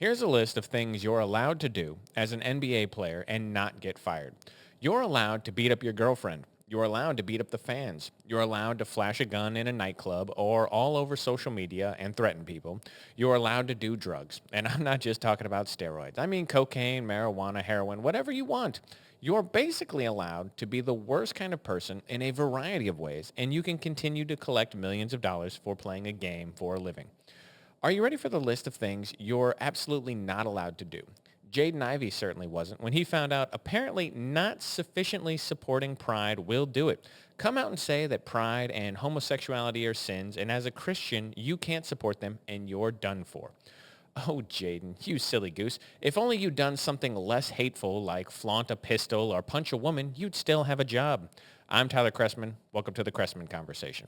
Here's a list of things you're allowed to do as an NBA player and not get fired. You're allowed to beat up your girlfriend. You're allowed to beat up the fans. You're allowed to flash a gun in a nightclub or all over social media and threaten people. You're allowed to do drugs. And I'm not just talking about steroids. I mean cocaine, marijuana, heroin, whatever you want. You're basically allowed to be the worst kind of person in a variety of ways, and you can continue to collect millions of dollars for playing a game for a living. Are you ready for the list of things you're absolutely not allowed to do? Jaden Ivey certainly wasn't. When he found out apparently not sufficiently supporting Pride will do it. Come out and say that Pride and homosexuality are sins, and as a Christian, you can't support them, and you're done for. Oh, Jaden, you silly goose. If only you'd done something less hateful like flaunt a pistol or punch a woman, you'd still have a job. I'm Tyler Chrestman. Welcome to the Chrestman Conversation.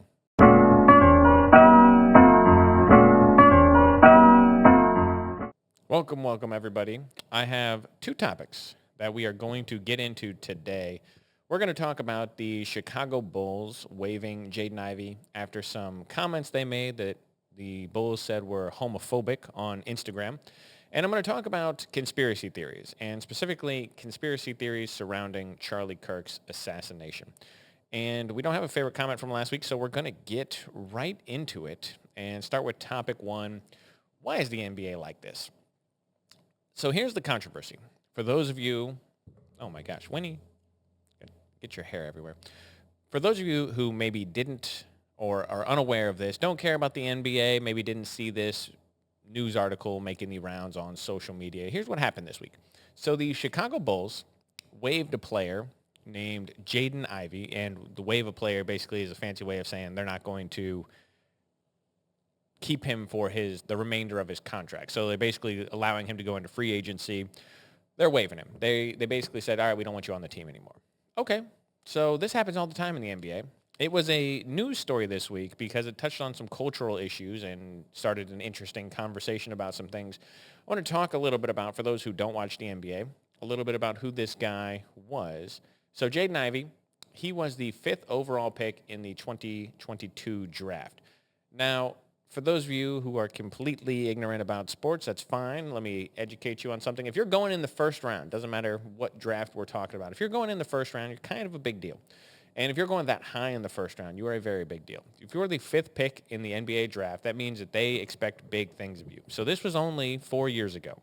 Welcome, everybody. I have two topics that we are going to get into today. We're going to talk about the Chicago Bulls waiving Jaden Ivey after some comments they made that the Bulls said were homophobic on Instagram. And I'm going to talk about conspiracy theories, and specifically conspiracy theories surrounding Charlie Kirk's assassination. And we don't have a favorite comment from last week, so we're going to get right into it and start with topic one. Why is the NBA like this? So here's the controversy. For those of you, oh my gosh, Winnie, get your hair everywhere. For those of you who maybe didn't or are unaware of this, don't care about the NBA, maybe didn't see this news article making the rounds on social media, here's what happened this week. So the Chicago Bulls waived a player named Jaden Ivey, and the waive a player basically is a fancy way of saying they're not going to keep him for the remainder of his contract. So they're basically allowing him to go into free agency. They're waiving him. They basically said, all right, we don't want you on the team anymore. Okay, so this happens all the time in the NBA. It was a news story this week because it touched on some cultural issues and started an interesting conversation about some things. I want to talk a little bit about, for those who don't watch the NBA, a little bit about who this guy was. So Jaden Ivey, he was the 5th overall pick in the 2022 draft. Now, for those of you who are completely ignorant about sports, that's fine. Let me educate you on something. If you're going in the first round, doesn't matter what draft we're talking about. If you're going in the first round, you're kind of a big deal. And if you're going that high in the first round, you are a very big deal. If you're the 5th pick in the NBA draft, that means that they expect big things of you. So this was only 4 years ago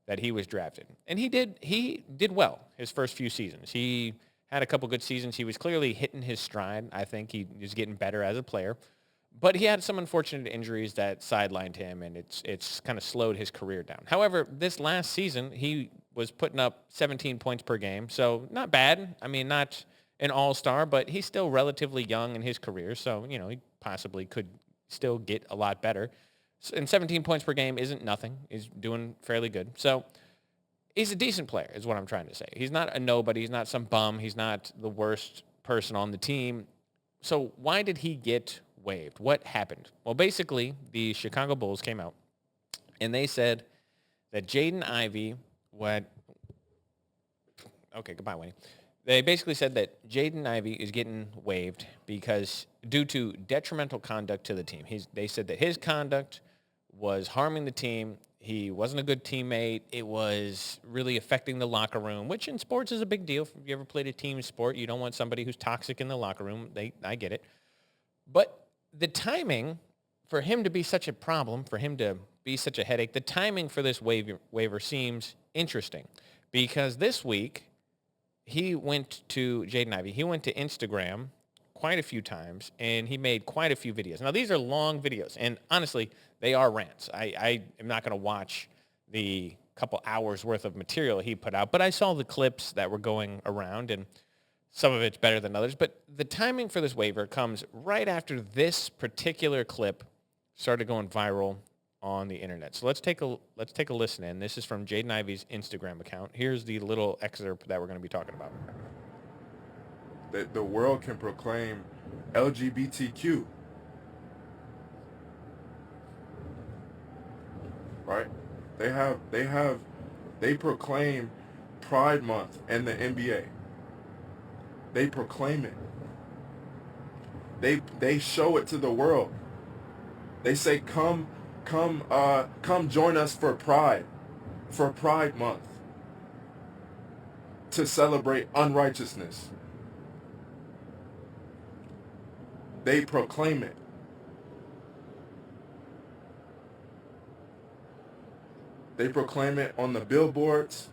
that he was drafted. And he did well his first few seasons. He had a couple good seasons. He was clearly hitting his stride. I think he was getting better as a player. But he had some unfortunate injuries that sidelined him, and it's kind of slowed his career down. However, this last season, he was putting up 17 points per game, so not bad. I mean, not an all-star, but he's still relatively young in his career, so, he possibly could still get a lot better. And 17 points per game isn't nothing. He's doing fairly good. So he's a decent player is what I'm trying to say. He's not a nobody. He's not some bum. He's not the worst person on the team. So why did he get waived? What happened? Well, basically, the Chicago Bulls came out, and they said that Jaden Ivey Okay, goodbye, Wayne. They basically said that Jaden Ivey is getting waived because due to detrimental conduct to the team. They said that his conduct was harming the team. He wasn't a good teammate. It was really affecting the locker room, which in sports is a big deal. If you ever played a team sport, you don't want somebody who's toxic in the locker room. I get it. But the timing for him to be such a problem, for him to be such a headache, the timing for this waiver seems interesting because this week he went to Jaden Ivey. He went to Instagram quite a few times, and he made quite a few videos. Now, these are long videos, and honestly, they are rants. I am not going to watch the couple hours worth of material he put out, but I saw the clips that were going around, and some of it's better than others, but the timing for this waiver comes right after this particular clip started going viral on the internet. So let's take a listen in. This is from Jaden Ivey's Instagram account. Here's the little excerpt that we're going to be talking about. That the world can proclaim LGBTQ, right? They proclaim Pride Month and the NBA. They proclaim it. They show it to the world. They say, come join us for Pride. for Pride Month to celebrate unrighteousness. They proclaim it. They proclaim it on the billboards.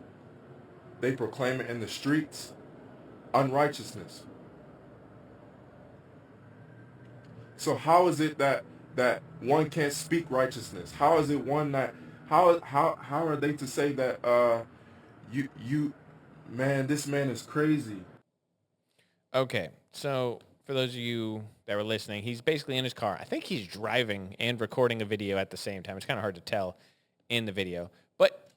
They proclaim it in the streets. Unrighteousness. So how is it that one can't speak righteousness? How is it one that how are they to say that you man, this man is crazy? Okay, so for those of you that were listening, he's basically in his car. I think he's driving and recording a video at the same time. It's kind of hard to tell in the video. But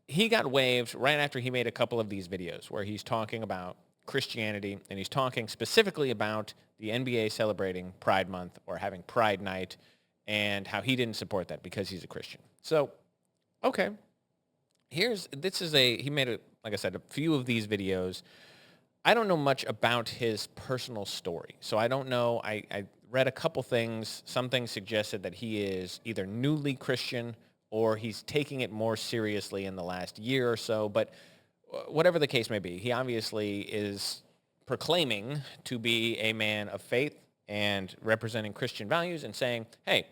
he got waived right after he made a couple of these videos where he's talking about Christianity, and he's talking specifically about the NBA celebrating Pride Month or having Pride Night, and how he didn't support that because he's a Christian. So, okay, he made, like I said, a few of these videos. I don't know much about his personal story, so I don't know. I read a couple things. Some things suggested that he is either newly Christian or he's taking it more seriously in the last year or so. But whatever the case may be, he obviously is proclaiming to be a man of faith and representing Christian values and saying, hey,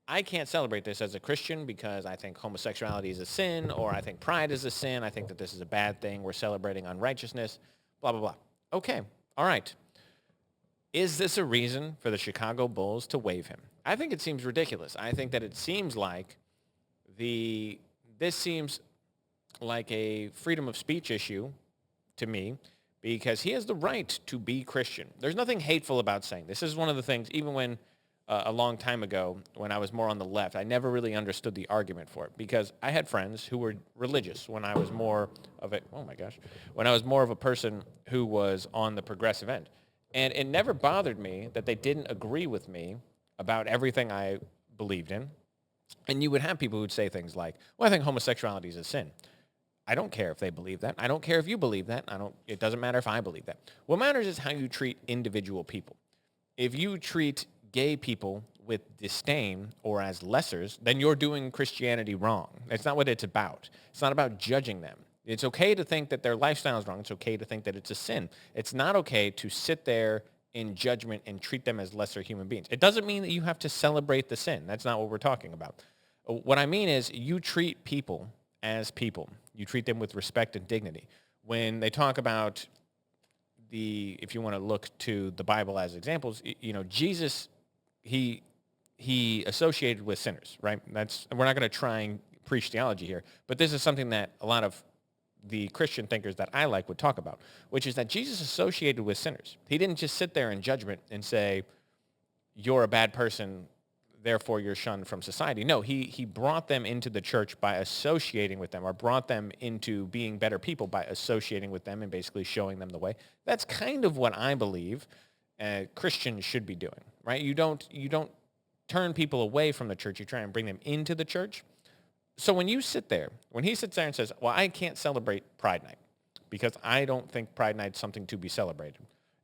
I can't celebrate this as a Christian because I think homosexuality is a sin, or I think pride is a sin. I think that this is a bad thing. We're celebrating unrighteousness, blah, blah, blah. Okay, all right. Is this a reason for the Chicago Bulls to waive him? I think it seems ridiculous. I think that it seems like this seems like a freedom of speech issue to me, because he has the right to be Christian. There's nothing hateful about saying this. This is one of the things, even when a long time ago, when I was more on the left, I never really understood the argument for it, because I had friends who were religious when I was more of a person who was on the progressive end. And it never bothered me that they didn't agree with me about everything I believed in. And you would have people who would say things like, well, I think homosexuality is a sin. I don't care if they believe that. I don't care if you believe that. It doesn't matter if I believe that. What matters is how you treat individual people. If you treat gay people with disdain or as lessers, then you're doing Christianity wrong. That's not what it's about. It's not about judging them. It's okay to think that their lifestyle is wrong. It's okay to think that it's a sin. It's not okay to sit there in judgment and treat them as lesser human beings. It doesn't mean that you have to celebrate the sin. That's not what we're talking about. What I mean is you treat people as people. You treat them with respect and dignity. When they talk about if you want to look to the Bible as examples, Jesus, he associated with sinners, right? We're not going to try and preach theology here, but this is something that a lot of the Christian thinkers that I like would talk about, which is that Jesus associated with sinners. He didn't just sit there in judgment and say, you're a bad person, therefore you're shunned from society. No, he brought them into the church by associating with them, or brought them into being better people by associating with them and basically showing them the way. That's kind of what I believe Christians should be doing, right? You don't turn people away from the church. You try and bring them into the church. So when he sits there and says, well, I can't celebrate Pride Night because I don't think Pride Night's something to be celebrated,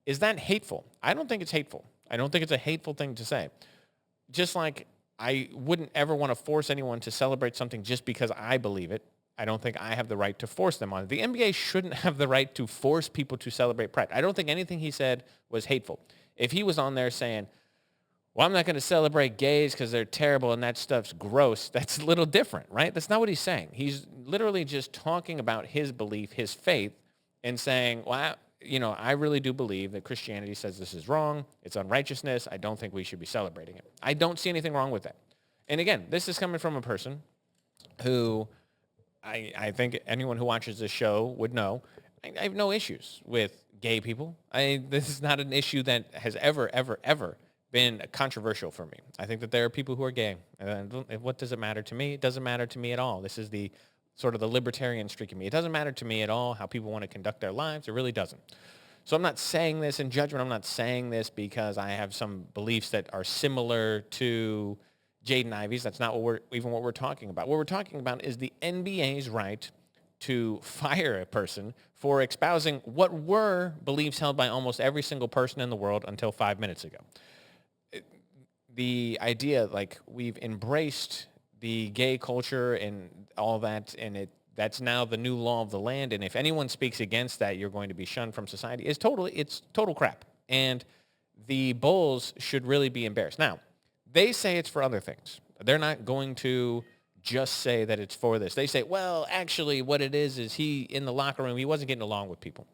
is that hateful? I don't think it's hateful. I don't think it's a hateful thing to say. Just like I wouldn't ever want to force anyone to celebrate something just because I believe it. I don't think I have the right to force them on it. The NBA shouldn't have the right to force people to celebrate Pride. I don't think anything he said was hateful. If he was on there saying, well, I'm not going to celebrate gays because they're terrible and that stuff's gross, that's a little different, right? That's not what he's saying. He's literally just talking about his belief, his faith, and saying, well, I really do believe that Christianity says this is wrong. It's unrighteousness. I don't think we should be celebrating it. I don't see anything wrong with that. And again, this is coming from a person who I think anyone who watches this show would know. I have no issues with gay people. This is not an issue that has ever, ever, ever been controversial for me. I think that there are people who are gay. And what does it matter to me? It doesn't matter to me at all. This is the sort of the libertarian streak in me. It doesn't matter to me at all how people want to conduct their lives. It really doesn't. So I'm not saying this in judgment. I'm not saying this because I have some beliefs that are similar to Jaden Ivey's. That's not what we're talking about. What we're talking about is the NBA's right to fire a person for espousing what were beliefs held by almost every single person in the world until 5 minutes ago. The idea, like, we've embraced the gay culture and all that, and That's now the new law of the land. And if anyone speaks against that, you're going to be shunned from society. It's total crap. And the Bulls should really be embarrassed. Now, they say it's for other things. They're not going to just say that it's for this. They say, well, actually what it is he, in the locker room, he wasn't getting along with people.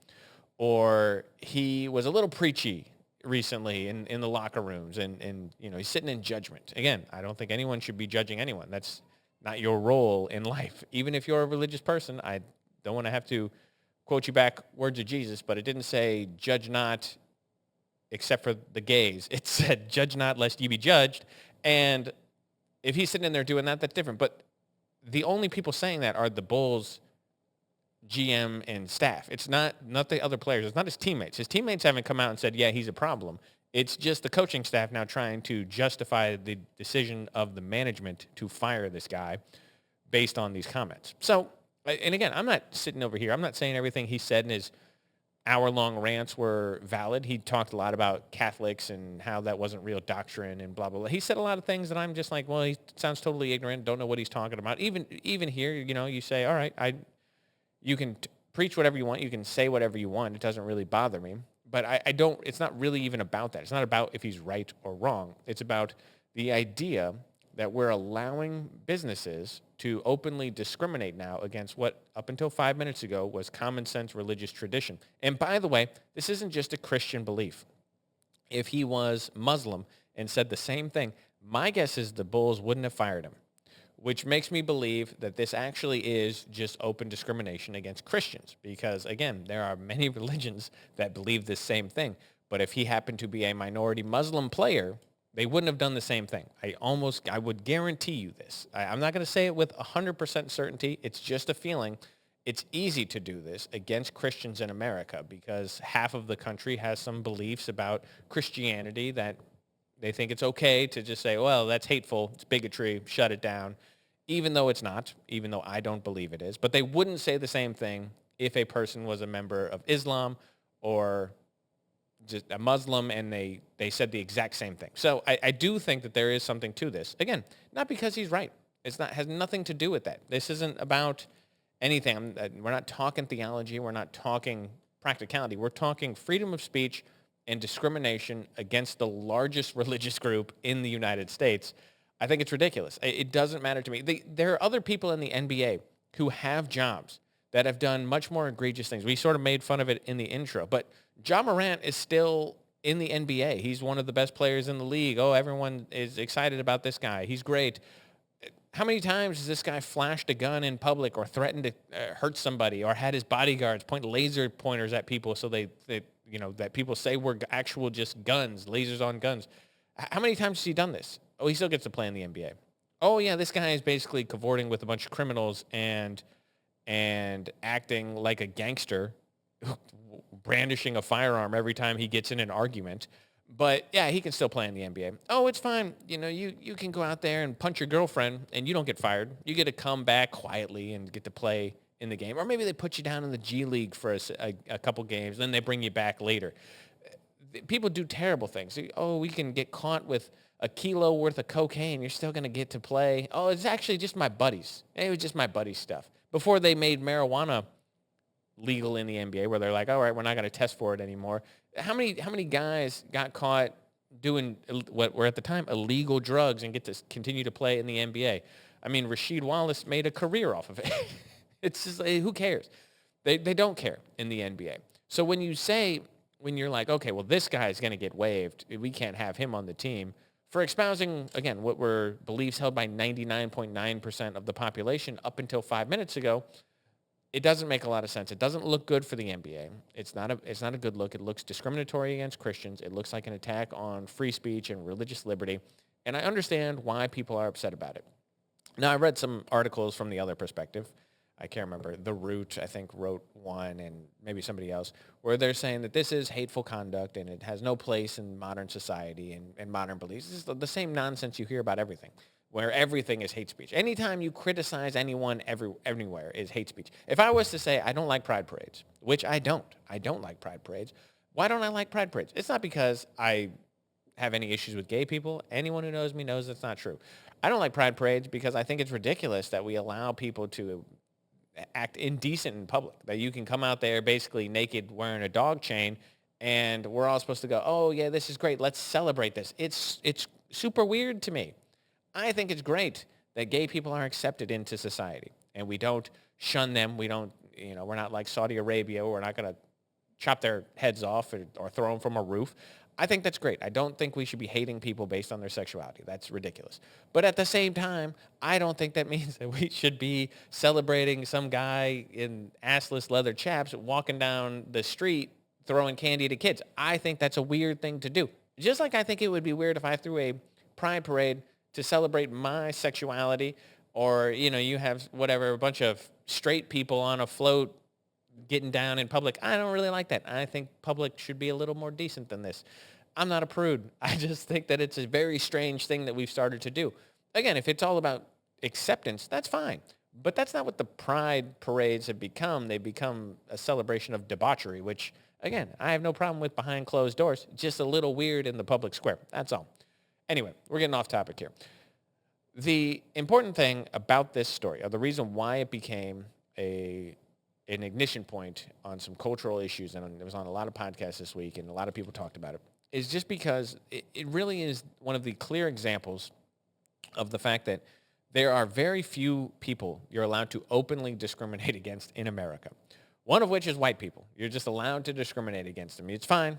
Or he was a little preachy recently in the locker rooms, and he's sitting in judgment. Again, I don't think anyone should be judging anyone. That's not your role in life. Even if you're a religious person, I don't want to have to quote you back words of Jesus, but it didn't say judge not except for the gays. It said judge not lest you be judged. And if he's sitting in there doing that, that's different. But the only people saying that are the Bulls GM and staff. It's not the other players. It's not his teammates. His teammates haven't come out and said, yeah, he's a problem. It's just the coaching staff now trying to justify the decision of the management to fire this guy based on these comments. So, and again, I'm not sitting over here. I'm not saying everything he said in his hour-long rants were valid. He talked a lot about Catholics and how that wasn't real doctrine and blah, blah, blah. He said a lot of things that I'm just like, well, he sounds totally ignorant, don't know what he's talking about. Even here, you say, all right, you can preach whatever you want. You can say whatever you want. It doesn't really bother me. But I don't, it's not really even about that. It's not about if he's right or wrong. It's about the idea that we're allowing businesses to openly discriminate now against what up until 5 minutes ago was common sense religious tradition. And by the way, this isn't just a Christian belief. If he was Muslim and said the same thing, my guess is the Bulls wouldn't have fired him, which makes me believe that this actually is just open discrimination against Christians. Because, again, there are many religions that believe this same thing. But if he happened to be a minority Muslim player, they wouldn't have done the same thing. I would guarantee you this. I'm not going to say it with 100% certainty. It's just a feeling. It's easy to do this against Christians in America because half of the country has some beliefs about Christianity that they think it's okay to just say, well, that's hateful, it's bigotry, shut it down, even though it's not, even though I don't believe it is. But they wouldn't say the same thing if a person was a member of Islam or just a Muslim and they said the exact same thing. So I do think that there is something to this. Again, not because he's right. Has nothing to do with that. This isn't about anything. We're not talking theology. We're not talking practicality. We're talking freedom of speech and discrimination against the largest religious group in the United States. I think it's ridiculous. It doesn't matter to me. There are other people in the NBA who have jobs that have done much more egregious things. We sort of made fun of it in the intro, but Ja Morant is still in the NBA. He's one of the best players in the league. Oh, everyone is excited about this guy. He's great. How many times has this guy flashed a gun in public or threatened to hurt somebody or had his bodyguards point laser pointers at people so that people say we're actual just guns, lasers on guns? How many times has he done this? Oh, he still gets to play in the NBA. Oh, yeah, this guy is basically cavorting with a bunch of criminals and acting like a gangster, brandishing a firearm every time he gets in an argument. But, yeah, he can still play in the NBA. Oh, it's fine. You can go out there and punch your girlfriend, and you don't get fired. You get to come back quietly and get to play in the game. Or maybe they put you down in the G League for a couple games, then they bring you back later. People do terrible things. Oh, we can get caught with a kilo worth of cocaine. You're still going to get to play. Oh, it's actually just my buddies. It was just my buddies' stuff. Before they made marijuana legal in the NBA, where they're like, all right, we're not going to test for it anymore. How many guys got caught doing what were at the time illegal drugs and get to continue to play in the NBA? I mean, Rasheed Wallace made a career off of it. It's just, who cares? They don't care in the NBA. So when you're like, okay, well, this guy is going to get waived, we can't have him on the team, for espousing, again, what were beliefs held by 99.9% of the population up until 5 minutes ago, it doesn't make a lot of sense. It doesn't look good for the NBA. It's not a good look. It looks discriminatory against Christians. It looks like an attack on free speech and religious liberty. And I understand why people are upset about it. Now, I read some articles from the other perspective. I can't remember. The Root, I think, wrote one, and maybe somebody else, where they're saying that this is hateful conduct and it has no place in modern society and modern beliefs. This is the same nonsense you hear about everything, where everything is hate speech. Anytime you criticize anyone anywhere is hate speech. If I was to say I don't like pride parades, which I don't like pride parades. Why don't I like pride parades? It's not because I have any issues with gay people. Anyone who knows me knows that's not true. I don't like pride parades because I think it's ridiculous that we allow people to act indecent in public, that you can come out there basically naked wearing a dog chain and we're all supposed to go, oh yeah, this is great, let's celebrate this. It's super weird to me. I think it's great that gay people are accepted into society and we don't shun them. We don't, we're not like Saudi Arabia. We're not going to chop their heads off or throw them from a roof. I think that's great. I don't think we should be hating people based on their sexuality. That's ridiculous. But at the same time, I don't think that means that we should be celebrating some guy in assless leather chaps walking down the street throwing candy to kids. I think that's a weird thing to do. Just like I think it would be weird if I threw a pride parade to celebrate my sexuality, or, you have whatever, a bunch of straight people on a float getting down in public. I don't really like that. I think public should be a little more decent than this. I'm not a prude. I just think that it's a very strange thing that we've started to do. Again, if it's all about acceptance, that's fine. But that's not what the pride parades have become. They become a celebration of debauchery, which, again, I have no problem with behind closed doors. Just a little weird in the public square. That's all. Anyway, we're getting off topic here. The important thing about this story, or the reason why it became an ignition point on some cultural issues, and it was on a lot of podcasts this week, and a lot of people talked about it, is just because it really is one of the clear examples of the fact that there are very few people you're allowed to openly discriminate against in America. One of which is white people. You're just allowed to discriminate against them. It's fine.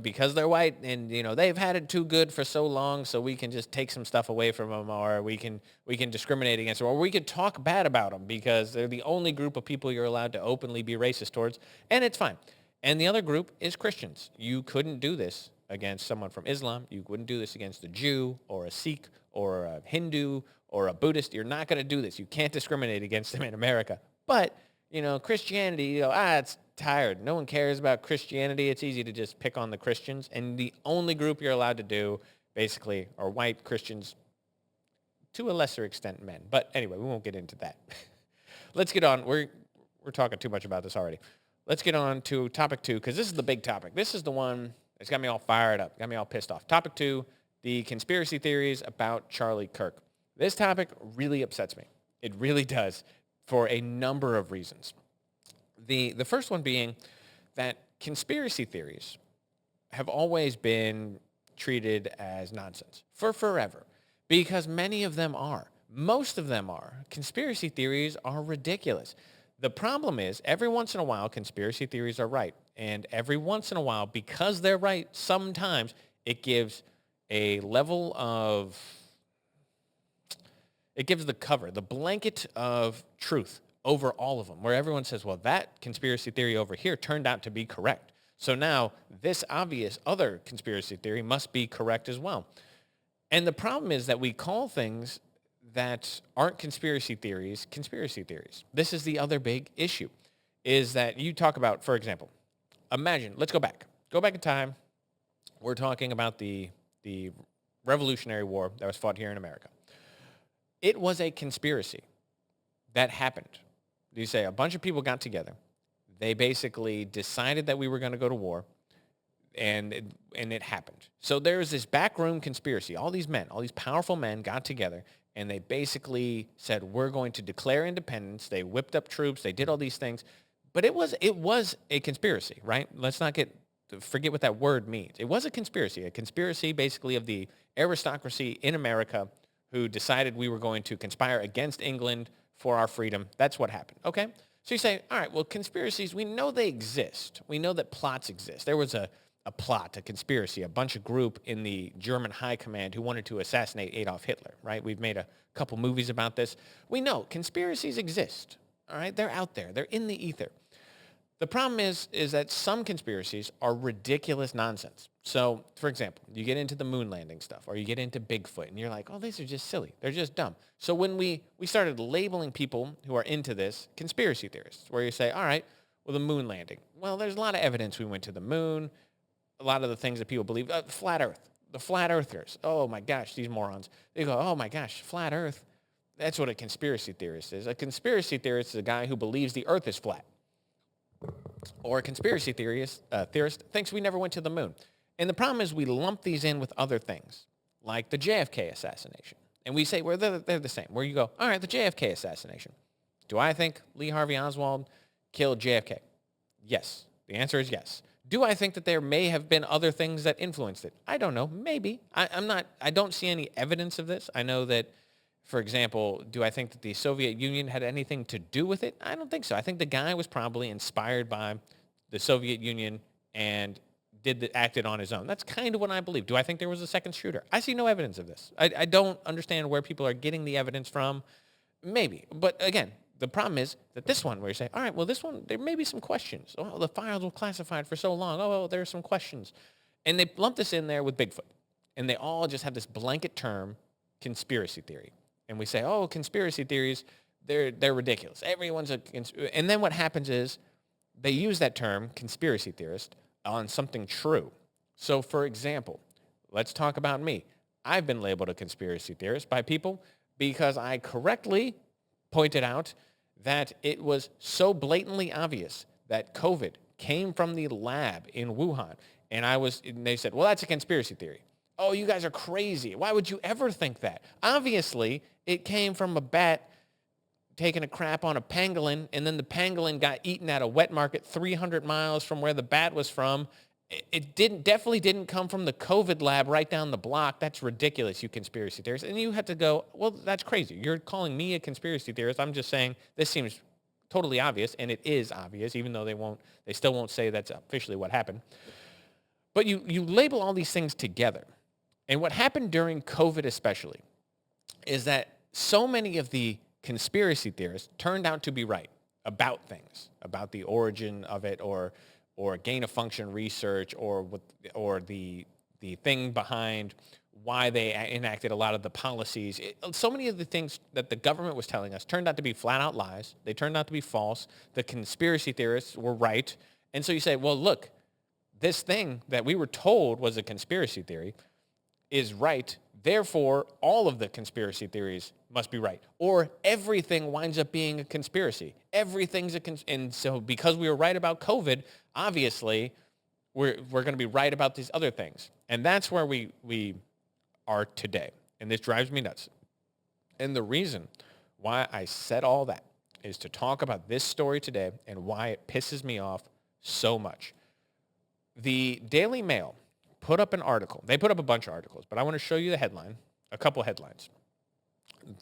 Because they're white and, they've had it too good for so long, so we can just take some stuff away from them, or we can discriminate against them, or we can talk bad about them because they're the only group of people you're allowed to openly be racist towards, and it's fine. And the other group is Christians. You couldn't do this against someone from Islam. You wouldn't do this against a Jew or a Sikh or a Hindu or a Buddhist. You're not going to do this. You can't discriminate against them in America. But, Christianity, it's tired. No one cares about Christianity. It's easy to just pick on the Christians. And the only group you're allowed to do, basically, are white Christians, to a lesser extent men. But anyway, we won't get into that. Let's get on. We're talking too much about this already. Let's get on to topic 2, because this is the big topic. This is the one that's got me all fired up, got me all pissed off. Topic 2, the conspiracy theories about Charlie Kirk. This topic really upsets me. It really does, for a number of reasons. The first one being that conspiracy theories have always been treated as nonsense for forever, because many of them are. Most of them are. Conspiracy theories are ridiculous. The problem is, every once in a while, conspiracy theories are right. And every once in a while, because they're right, sometimes it gives a level of, it gives the cover, the blanket of truth over all of them, where everyone says, well, that conspiracy theory over here turned out to be correct. So now this obvious other conspiracy theory must be correct as well. And the problem is that we call things that aren't conspiracy theories. This is the other big issue, is that you talk about, for example, imagine, let's go back in time. We're talking about the Revolutionary War that was fought here in America. It was a conspiracy that happened. You say a bunch of people got together. They basically decided that we were going to go to war, and it happened. So there was this backroom conspiracy. All these men, all these powerful men got together, and they basically said, we're going to declare independence. They whipped up troops. They did all these things. But it was a conspiracy, right? Let's not forget what that word means. It was a conspiracy basically of the aristocracy in America who decided we were going to conspire against England for our freedom. That's what happened, okay? So you say, all right, well, conspiracies, we know they exist. We know that plots exist. There was a plot, a conspiracy, a bunch of group in the German high command who wanted to assassinate Adolf Hitler, right? We've made a couple movies about this. We know conspiracies exist, all right? They're out there. They're in the ether. The problem is that some conspiracies are ridiculous nonsense. So, for example, you get into the moon landing stuff, or you get into Bigfoot, and you're like, oh, these are just silly. They're just dumb. So when we started labeling people who are into this conspiracy theorists, where you say, all right, well, the moon landing. Well, there's a lot of evidence we went to the moon, a lot of the things that people believe. Flat Earth, the flat earthers. Oh, my gosh, these morons. They go, oh, my gosh, flat Earth. That's what a conspiracy theorist is. A conspiracy theorist is a guy who believes the Earth is flat. Or a conspiracy theorist thinks we never went to the moon. And the problem is we lump these in with other things, like the JFK assassination. And we say, well, they're the same. Where you go, all right, the JFK assassination. Do I think Lee Harvey Oswald killed JFK? Yes. The answer is yes. Do I think that there may have been other things that influenced it? I don't know. Maybe. I don't see any evidence of this. I know that, for example, do I think that the Soviet Union had anything to do with it? I don't think so. I think the guy was probably inspired by the Soviet Union and acted on his own. That's kind of what I believe. Do I think there was a second shooter? I see no evidence of this. I don't understand where people are getting the evidence from. Maybe. But again, the problem is that this one, where you say, all right, well, this one, there may be some questions. Oh, the files were classified for so long. Oh, well, there are some questions. And they lump this in there with Bigfoot. And they all just have this blanket term, conspiracy theory. And we say, oh, conspiracy theories, they're ridiculous. Everyone's and then what happens is they use that term, conspiracy theorist, on something true. So, for example, let's talk about me. I've been labeled a conspiracy theorist by people because I correctly pointed out that it was so blatantly obvious that COVID came from the lab in Wuhan. And they said, well, that's a conspiracy theory. Oh, you guys are crazy. Why would you ever think that? Obviously, it came from a bat taking a crap on a pangolin, and then the pangolin got eaten at a wet market 300 miles from where the bat was from. It definitely didn't come from the COVID lab right down the block. That's ridiculous, you conspiracy theorists. And you have to go, well, that's crazy. You're calling me a conspiracy theorist. I'm just saying this seems totally obvious, and it is obvious, even though they still won't say that's officially what happened. But you label all these things together. And what happened during COVID especially is that so many of the conspiracy theorists turned out to be right about things, about the origin of it, or gain of function research, or the thing behind why they enacted a lot of the policies. So many of the things that the government was telling us turned out to be flat out lies. They turned out to be false. The conspiracy theorists were right. And so you say, well, look, this thing that we were told was a conspiracy theory is right. Therefore, all of the conspiracy theories must be right. Or everything winds up being a conspiracy. Everything's and so because we were right about COVID, obviously, we're going to be right about these other things. And that's where we are today. And this drives me nuts. And the reason why I said all that is to talk about this story today and why it pisses me off so much. The Daily Mail put up an article. They put up a bunch of articles, but I want to show you the headline, a couple headlines,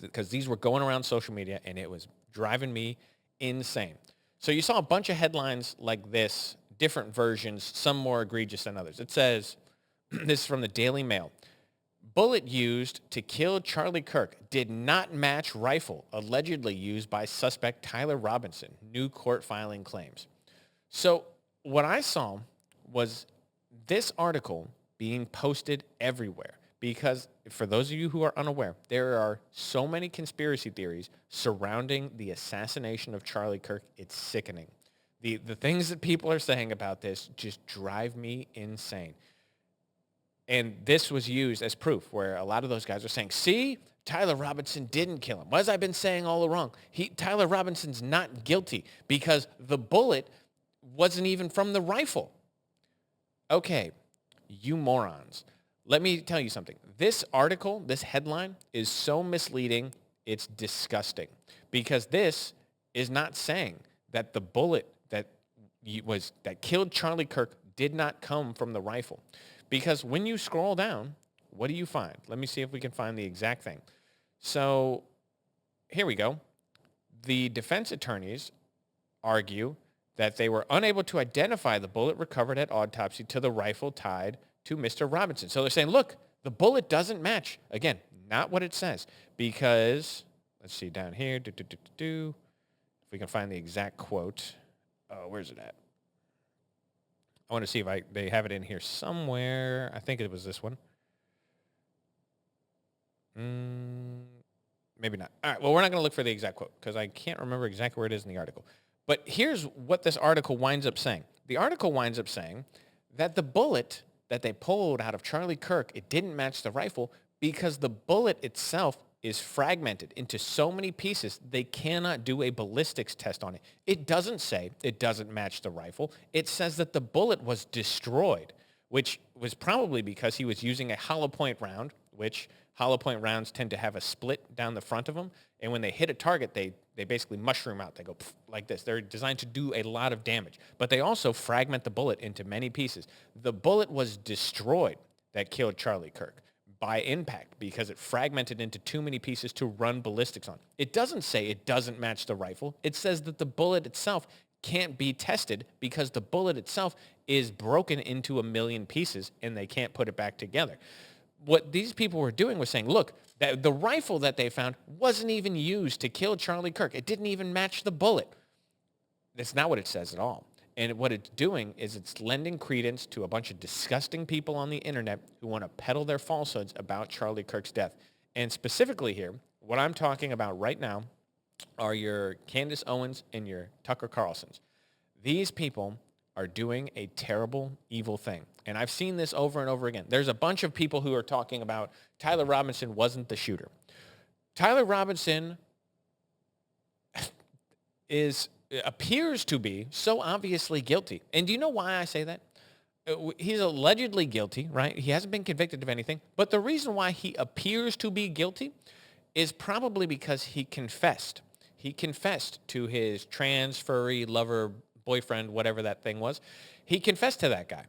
because these were going around social media, and it was driving me insane. So you saw a bunch of headlines like this, different versions, some more egregious than others. It says, this is from the Daily Mail, bullet used to kill Charlie Kirk did not match rifle allegedly used by suspect Tyler Robinson, new court filing claims. So what I saw was this article being posted everywhere because, for those of you who are unaware, there are so many conspiracy theories surrounding the assassination of Charlie Kirk. It's sickening. The things that people are saying about this just drive me insane. And this was used as proof, where a lot of those guys are saying, see, Tyler Robinson didn't kill him. As I've been saying all along, Tyler Robinson's not guilty because the bullet wasn't even from the rifle. Okay, you morons. Let me tell you something. This article, this headline, is so misleading, it's disgusting. Because this is not saying that the bullet that killed Charlie Kirk did not come from the rifle. Because when you scroll down, what do you find? Let me see if we can find the exact thing. So here we go. The defense attorneys argue that they were unable to identify the bullet recovered at autopsy to the rifle tied to Mr. Robinson. So they're saying, look, the bullet doesn't match. Again, not what it says. Because, let's see down here, if we can find the exact quote. Where's it at? I want to see if they have it in here somewhere. I think it was this one. Maybe not. All right, well, we're not going to look for the exact quote because I can't remember exactly where it is in the article. But here's what this article winds up saying. The article winds up saying that the bullet that they pulled out of Charlie Kirk, it didn't match the rifle because the bullet itself is fragmented into so many pieces, they cannot do a ballistics test on it. It doesn't say it doesn't match the rifle. It says that the bullet was destroyed, which was probably because he was using a hollow point round, which hollow point rounds tend to have a split down the front of them. And when they hit a target, they they basically mushroom out. They go like this. They're designed to do a lot of damage. But they also fragment the bullet into many pieces. The bullet was destroyed that killed Charlie Kirk by impact because it fragmented into too many pieces to run ballistics on. It doesn't say it doesn't match the rifle. It says that the bullet itself can't be tested because the bullet itself is broken into a million pieces and they can't put it back together. What these people were doing was saying, look, that the rifle that they found wasn't even used to kill Charlie Kirk. It didn't even match the bullet. That's not what it says at all. And what it's doing is it's lending credence to a bunch of disgusting people on the internet who want to peddle their falsehoods about Charlie Kirk's death. And specifically here, what I'm talking about right now are your Candace Owens and your Tucker Carlsons. These people are doing a terrible, evil thing. And I've seen this over and over again. There's a bunch of people who are talking about Tyler Robinson wasn't the shooter. Tyler Robinson appears to be so obviously guilty. And do you know why I say that? He's allegedly guilty, right? He hasn't been convicted of anything. But the reason why he appears to be guilty is probably because he confessed. He confessed to his trans, furry, lover, boyfriend, whatever that thing was. He confessed to that guy.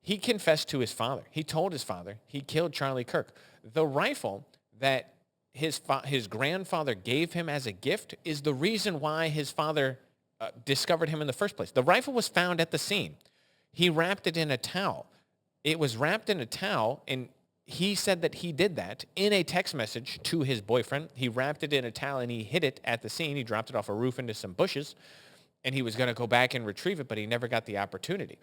He confessed to his father. He told his father he killed Charlie Kirk. The rifle that his grandfather gave him as a gift is the reason why his father discovered him in the first place. The rifle was found at the scene. He wrapped it in a towel. It was wrapped in a towel, and he said that he did that in a text message to his boyfriend. He wrapped it in a towel, and he hid it at the scene. He dropped it off a roof into some bushes, and he was going to go back and retrieve it, but he never got the opportunity.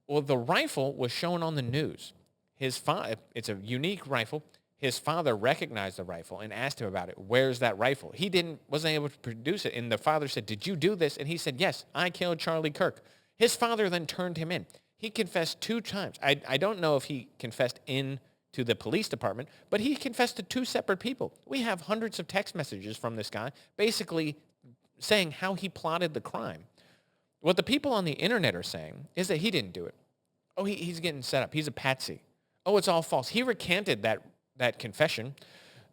Well, the rifle was shown on the news. It's a unique rifle. His father recognized the rifle and asked him about it. Where's that rifle? He wasn't able to produce it, and the father said, did you do this? And he said, yes, I killed Charlie Kirk. His father then turned him in. He confessed 2 times. I don't know if he confessed to the police department, but he confessed to 2 separate people. We have hundreds of text messages from this guy basically saying how he plotted the crime. What the people on the internet are saying is that he didn't do it. Oh, he's getting set up. He's a patsy. Oh, it's all false. He recanted that confession.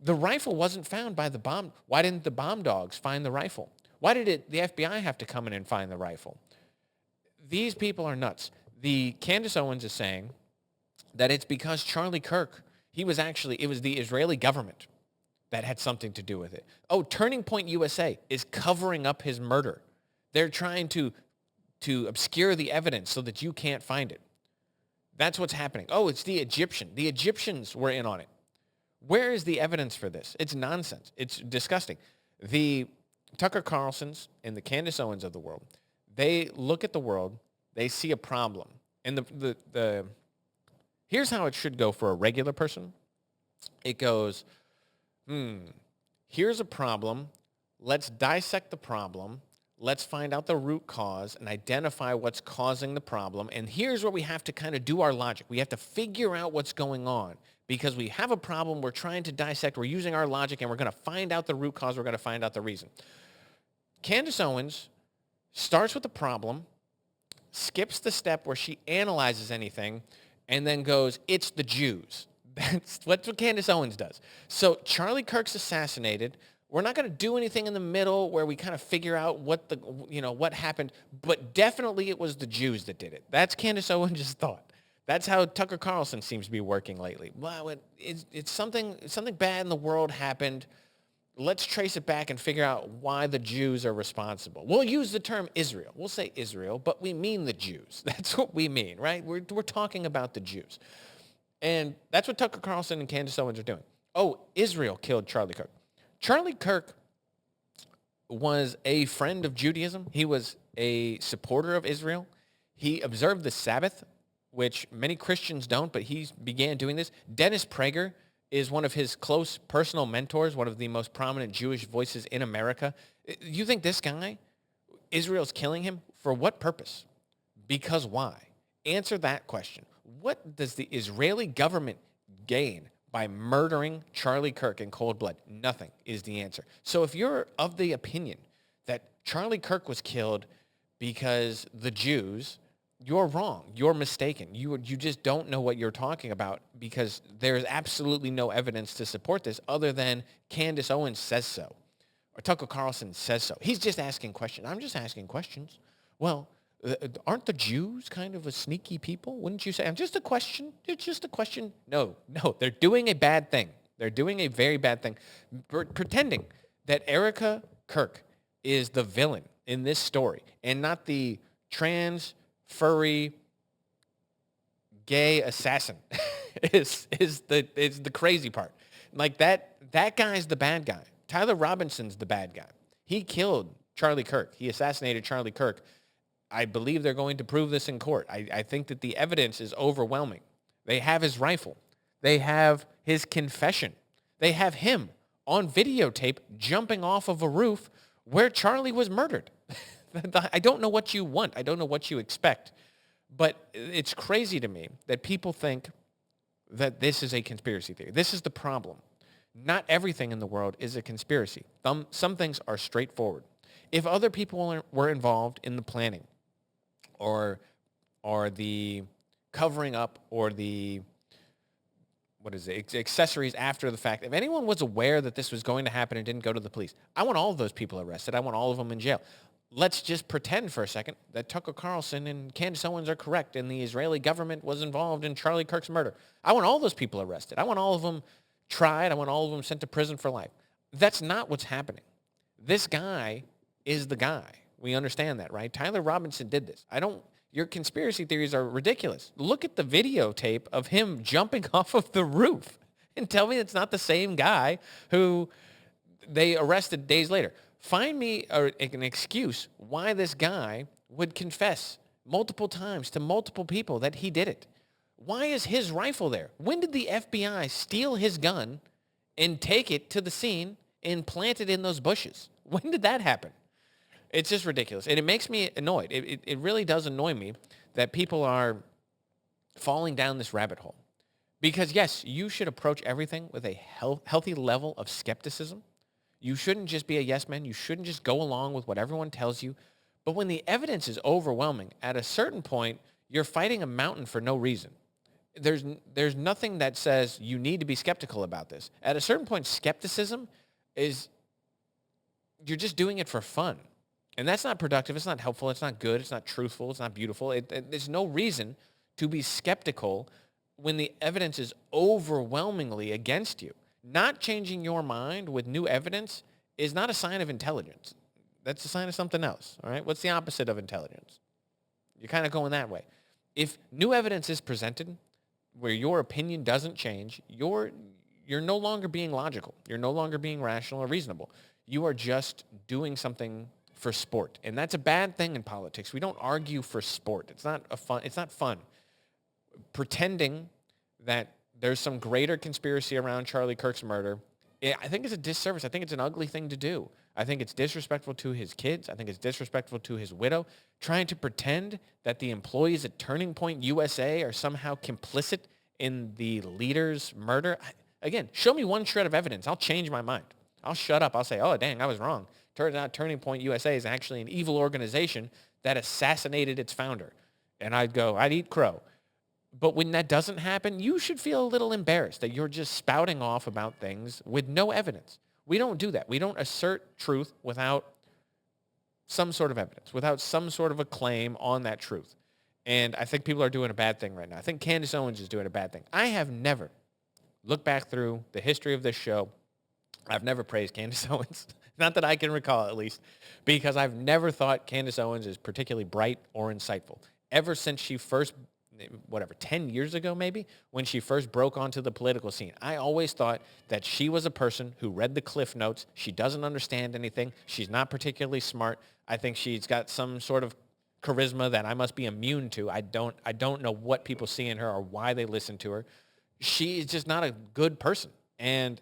The rifle wasn't found by the bomb. Why didn't the bomb dogs find the rifle? Why did the FBI have to come in and find the rifle? These people are nuts. The Candace Owens is saying that it's because Charlie Kirk, it was the Israeli government that had something to do with it. Oh, Turning Point USA is covering up his murder. They're trying to obscure the evidence so that you can't find it. That's what's happening. Oh, it's the Egyptian. The Egyptians were in on it. Where is the evidence for this? It's nonsense. It's disgusting. The Tucker Carlsons and the Candace Owens of the world, they look at the world, they see a problem. And here's how it should go for a regular person. It goes, here's a problem. Let's dissect the problem. Let's find out the root cause and identify what's causing the problem. And here's where we have to kind of do our logic. We have to figure out what's going on because we have a problem. We're trying to dissect. We're using our logic, and we're going to find out the root cause. We're going to find out the reason. Candace Owens starts with the problem, skips the step where she analyzes anything, and then goes, it's the Jews. That's what Candace Owens does. So Charlie Kirk's assassinated. We're not going to do anything in the middle where we kind of figure out what happened, but definitely it was the Jews that did it. That's Candace Owens' thought. That's how Tucker Carlson seems to be working lately. Well, it's something bad in the world happened. Let's trace it back and figure out why the Jews are responsible. We'll use the term Israel. We'll say Israel, but we mean the Jews. That's what we mean, right? We're talking about the Jews. And that's what Tucker Carlson and Candace Owens are doing. Oh, Israel killed Charlie Kirk. Charlie Kirk was a friend of Judaism. He was a supporter of Israel. He observed the Sabbath, which many Christians don't, but he began doing this. Dennis Prager is one of his close personal mentors, one of the most prominent Jewish voices in America. You think this guy, Israel's killing him? For what purpose? Because why? Answer that question. What does the Israeli government gain by murdering Charlie Kirk in cold blood? Nothing is the answer. So if you're of the opinion that Charlie Kirk was killed because the Jews, you're wrong. You're mistaken. You just don't know what you're talking about because there's absolutely no evidence to support this other than Candace Owens says so. Or Tucker Carlson says so. He's just asking questions. I'm just asking questions. Well, aren't the Jews kind of a sneaky people? Wouldn't you say? I'm just a question. It's just a question. No, they're doing a bad thing. They're doing a very bad thing. Pretending that Erica Kirk is the villain in this story and not the trans, furry, gay assassin is the crazy part. Like that guy's the bad guy. Tyler Robinson's the bad guy. He killed Charlie Kirk. He assassinated Charlie Kirk. I believe they're going to prove this in court. I think that the evidence is overwhelming. They have his rifle. They have his confession. They have him on videotape jumping off of a roof where Charlie was murdered. I don't know what you want. I don't know what you expect. But it's crazy to me that people think that this is a conspiracy theory. This is the problem. Not everything in the world is a conspiracy. Some things are straightforward. If other people were involved in the planning or the covering up or the accessories after the fact, if anyone was aware that this was going to happen and didn't go to the police, I want all of those people arrested. I want all of them in jail. Let's just pretend for a second that Tucker Carlson and Candace Owens are correct and the Israeli government was involved in Charlie Kirk's murder. I want all those people arrested. I want all of them tried. I want all of them sent to prison for life. That's not what's happening. This guy is the guy. We understand that, right? Tyler Robinson did this. Your conspiracy theories are ridiculous. Look at the videotape of him jumping off of the roof and tell me it's not the same guy who they arrested days later. Find me an excuse why this guy would confess multiple times to multiple people that he did it. Why is his rifle there? When did the FBI steal his gun and take it to the scene and plant it in those bushes? When did that happen? It's just ridiculous. And it makes me annoyed. It really does annoy me that people are falling down this rabbit hole. Because, yes, you should approach everything with a healthy level of skepticism. You shouldn't just be a yes man. You shouldn't just go along with what everyone tells you. But when the evidence is overwhelming, at a certain point, you're fighting a mountain for no reason. There's nothing that says you need to be skeptical about this. At a certain point, skepticism is you're just doing it for fun. And that's not productive. It's not helpful. It's not good. It's not truthful. It's not beautiful. There's no reason to be skeptical when the evidence is overwhelmingly against you. Not changing your mind with new evidence is not a sign of intelligence. That's a sign of something else, all right? What's the opposite of intelligence? You're kind of going that way. If new evidence is presented where your opinion doesn't change, you're no longer being logical. You're no longer being rational or reasonable. You are just doing something for sport. And that's a bad thing in politics. We don't argue for sport. It's not fun. Pretending that there's some greater conspiracy around Charlie Kirk's murder, I think it's a disservice. I think it's an ugly thing to do. I think it's disrespectful to his kids. I think it's disrespectful to his widow. Trying to pretend that the employees at Turning Point USA are somehow complicit in the leader's murder. Again, show me one shred of evidence. I'll change my mind. I'll shut up. I'll say, oh, dang, I was wrong. Turns out Turning Point USA is actually an evil organization that assassinated its founder. And I'd eat crow. But when that doesn't happen, you should feel a little embarrassed that you're just spouting off about things with no evidence. We don't do that. We don't assert truth without some sort of evidence, without some sort of a claim on that truth. And I think people are doing a bad thing right now. I think Candace Owens is doing a bad thing. I have never, look back through the history of this show, I've never praised Candace Owens. Not that I can recall, at least, because I've never thought Candace Owens is particularly bright or insightful. Ever since she first 10 years ago maybe, when she first broke onto the political scene. I always thought that she was a person who read the Cliff Notes. She doesn't understand anything. She's not particularly smart. I think she's got some sort of charisma that I must be immune to. I don't know what people see in her or why they listen to her. She is just not a good person. And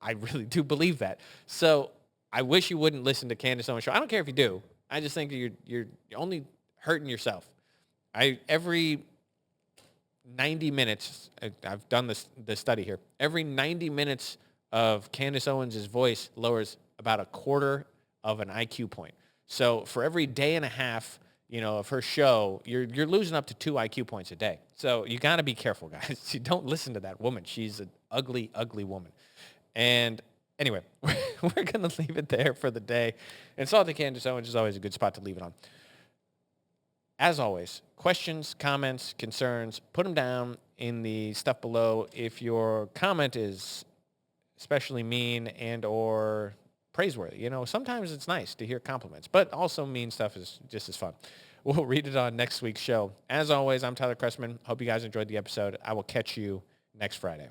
I really do believe that. So I wish you wouldn't listen to Candace Owens' show. I don't care if you do. I just think you're only hurting yourself. Every 90 minutes, I've done the study here, every 90 minutes of Candace Owens' voice lowers about a quarter of an IQ point. So for every day and a half, of her show, you're losing up to 2 IQ points a day. So you got to be careful, guys. You don't listen to that woman. She's an ugly, ugly woman. And Anyway, we're going to leave it there for the day. And Salty Candy Sandwich is always a good spot to leave it on. As always, questions, comments, concerns, put them down in the stuff below. If your comment is especially mean and or praiseworthy, sometimes it's nice to hear compliments, but also mean stuff is just as fun. We'll read it on next week's show. As always, I'm Tyler Chrestman. Hope you guys enjoyed the episode. I will catch you next Friday.